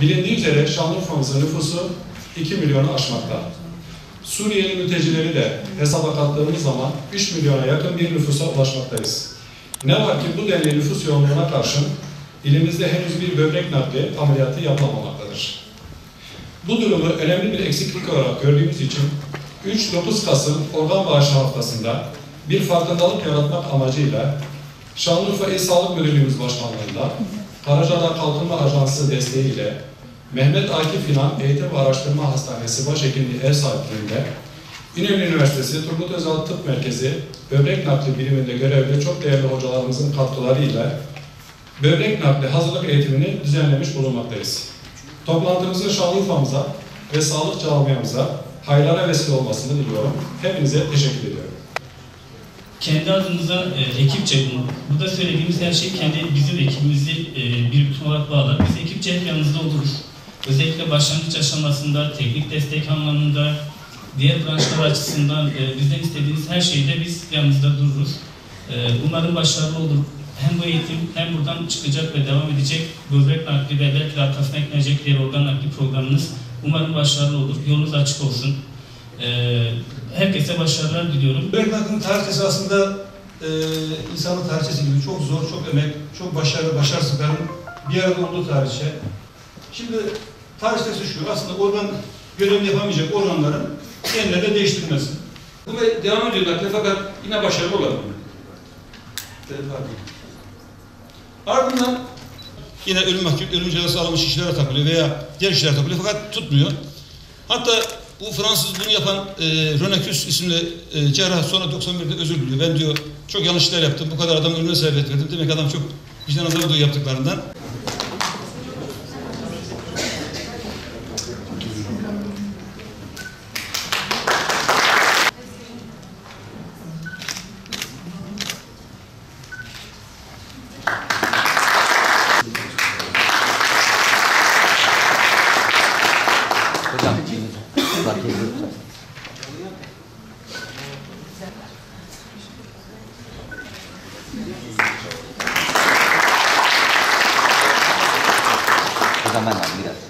Bilindiği üzere Şanlıurfa'mızın nüfusu 2 milyonu aşmakta. Suriyeli mültecileri de hesaba kattığımız zaman 3 milyona yakın bir nüfusa ulaşmaktayız. Ne var ki bu denli nüfus yoğunluğuna karşın ilimizde henüz bir böbrek nakli ameliyatı yapılmamaktadır. Bu durumu önemli bir eksiklik olarak gördüğümüz için 3-9 Kasım Organ Bağışı Haftası'nda bir farkındalık yaratmak amacıyla Şanlıurfa İl Sağlık Müdürlüğümüz Başkanlığı'nda Karacadağ Kalkınma Ajansı desteğiyle Mehmet Akif İnan Eğitim ve Araştırma Hastanesi Başhekimliği ev sahipliğinde İnönü Üniversitesi Turgut Özal Tıp Merkezi Böbrek Nakli biriminde görevli çok değerli hocalarımızın katkılarıyla böbrek nakli hazırlık eğitimini düzenlemiş bulunmaktayız. Toplantımızın Şanlıurfa'mıza ve sağlık camiamıza hayırlara vesile olmasını diliyorum. Hepinize teşekkür ediyorum. Kendi adımıza ekipçe burada söylediğimiz her şey bizim ekibimizi bir bütün olarak bağlar. Biz ekipçe hep yanınızda oluruz. Özellikle başlangıç aşamasında, teknik destek anlamında, diğer branşlar açısından bizden istediğiniz her şeyde biz yanınızda dururuz. Umarım başarılı olur. Hem bu eğitim hem buradan çıkacak ve devam edecek böbrek nakli ve belki de arkasına eklenecek diğer organ nakli programınız umarım başarılı olur. Yolunuz açık olsun. Herkese başarılar diliyorum. Böbrek naklinin tarihçesi aslında insanlık tarihçesi gibi çok zor, çok emek, çok başarılı, başarısızların bir arada olduğu tarihçe. Şimdi tarihçesi şu, aslında organ görevini yapamayacak organların genlerle değiştirilmesi. Bu devam ediyor nakli fakat yine başarılı olamıyor. Ardından yine ölüm cezası alınmış kişilere takılıyor veya diğer kişilere takılıyor fakat tutmuyor. Hatta bu Fransız bunu yapan Ronacus isimli cerrah sonra 91'de özür diliyor. Ben diyor çok yanlışlar yaptım, bu kadar adamın ölümüne sebebiyet verdim. Demek adam çok vicdan azabı duyuyor yaptıklarından. Zaman mira.